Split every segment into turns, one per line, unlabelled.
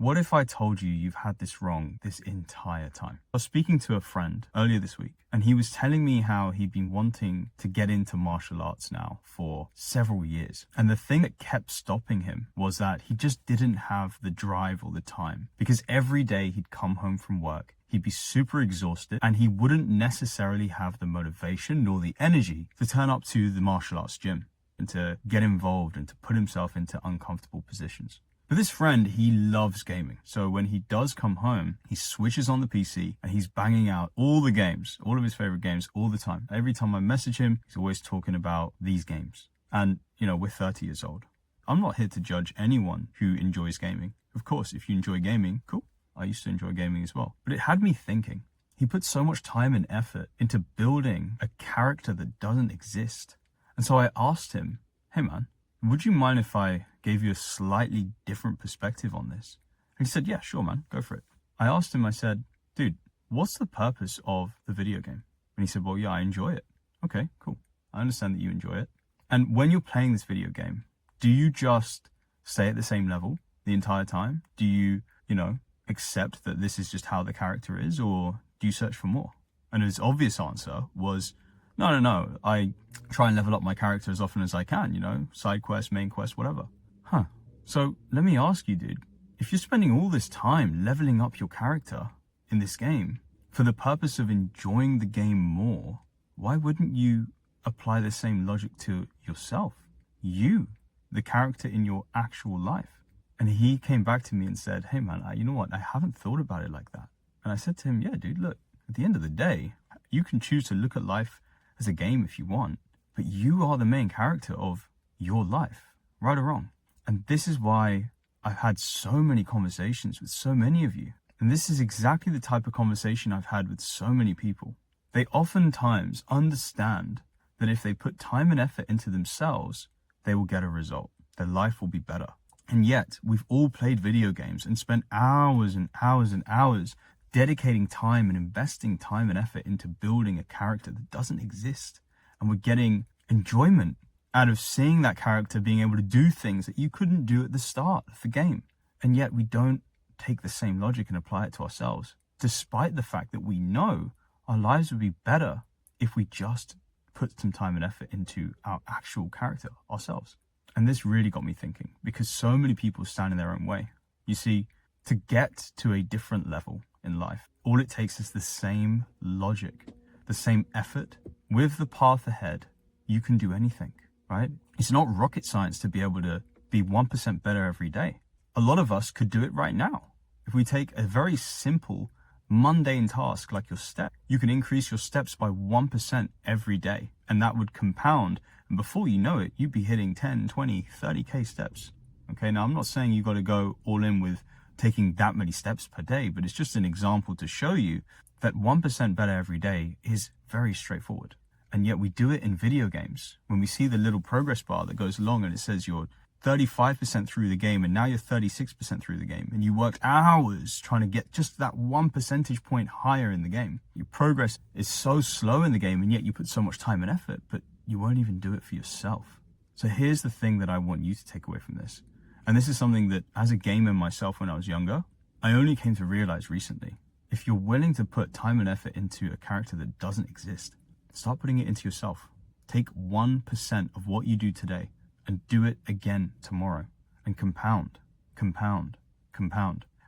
What if I told you you've had this wrong this entire time? I was speaking to a friend earlier this week, and he was telling me how he'd been wanting to get into martial arts now for several years. And the thing that kept stopping him was that he just didn't have the drive or the time, because every day he'd come home from work, he'd be super exhausted, and he wouldn't necessarily have the motivation nor the energy to turn up to the martial arts gym and to get involved and to put himself into uncomfortable positions. But this friend, he loves gaming. So when he does come home, he switches on the PC and he's banging out all the games, all of his favorite games all the time. Every time I message him, he's always talking about these games. And, you know, we're 30 years old. I'm not here to judge anyone who enjoys gaming. Of course, if you enjoy gaming, cool. I used to enjoy gaming as well. But it had me thinking. He put so much time and effort into building a character that doesn't exist. And so I asked him, hey man, would you mind if I gave you a slightly different perspective on this? And he said, yeah, sure, man, go for it. I asked him, I said, dude, what's the purpose of the video game? And he said, well, yeah, I enjoy it. Okay, cool. I understand that you enjoy it. And when you're playing this video game, do you just stay at the same level the entire time? Do you, accept that this is just how the character is, or do you search for more? And his obvious answer was, no. I try and level up my character as often as I can, side quest, main quest, whatever. So let me ask you, dude, if you're spending all this time leveling up your character in this game for the purpose of enjoying the game more, why wouldn't you apply the same logic to yourself? You, the character in your actual life. And he came back to me and said, hey man, you know what? I haven't thought about it like that. And I said to him, yeah, dude, look, at the end of the day, you can choose to look at life as a game if you want, but you are the main character of your life, right or wrong. And this is why I've had so many conversations with so many of you. And this is exactly the type of conversation I've had with so many people. They oftentimes understand that if they put time and effort into themselves, they will get a result. Their life will be better. And yet, we've all played video games and spent hours and hours and hours dedicating time and investing time and effort into building a character that doesn't exist. And we're getting enjoyment out of seeing that character being able to do things that you couldn't do at the start of the game. And yet we don't take the same logic and apply it to ourselves, despite the fact that we know our lives would be better if we just put some time and effort into our actual character ourselves. And this really got me thinking, because so many people stand in their own way. You see, to get to a different level in life, all it takes is the same logic, the same effort. With the path ahead, you can do anything, right? It's not rocket science to be able to be 1% better every day. A lot of us could do it right now. If we take a very simple, mundane task like your step, you can increase your steps by 1% every day, and that would compound. And before you know it, you'd be hitting 10, 20, 30K steps. Okay, now I'm not saying you got to go all in with taking that many steps per day, but it's just an example to show you that 1% better every day is very straightforward. And yet we do it in video games. When we see the little progress bar that goes along and it says you're 35% through the game and now you're 36% through the game, and you worked hours trying to get just that 1 percentage point higher in the game. Your progress is so slow in the game, and yet you put so much time and effort, but you won't even do it for yourself. So here's the thing that I want you to take away from this. And this is something that, as a gamer myself when I was younger, I only came to realize recently. If you're willing to put time and effort into a character that doesn't exist, start putting it into yourself. Take 1% of what you do today and do it again tomorrow, and compound.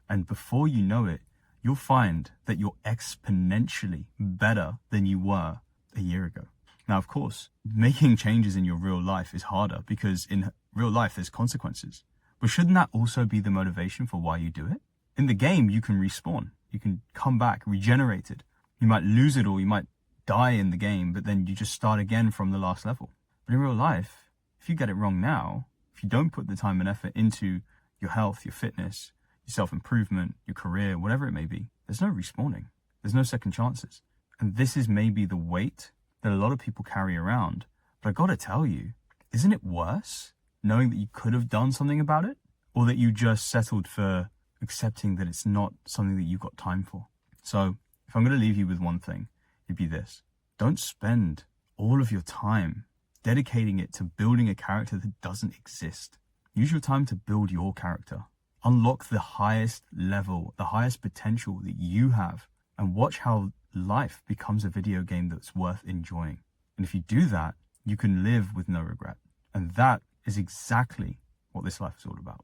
And before you know it, you'll find that you're exponentially better than you were a year ago. Now, of course, making changes in your real life is harder because in real life, there's consequences. But shouldn't that also be the motivation for why you do it? In the game, you can respawn. You can come back regenerated. You might lose it all. You might die in the game, but then you just start again from the last level. But in real life, if you get it wrong now, if you don't put the time and effort into your health, your fitness, your self-improvement, your career, whatever it may be, there's no respawning. There's no second chances. And this is maybe the weight that a lot of people carry around. But I gotta tell you, isn't it worse knowing that you could have done something about it, or that you just settled for accepting that it's not something that you've got time for? So if I'm going to leave you with one thing, it'd be this. Don't spend all of your time dedicating it to building a character that doesn't exist. Use your time to build your character. unlock the highest level, the highest potential that you have, and watch how life becomes a video game that's worth enjoying. And if you do that, you can live with no regret. And that is exactly what this life is all about.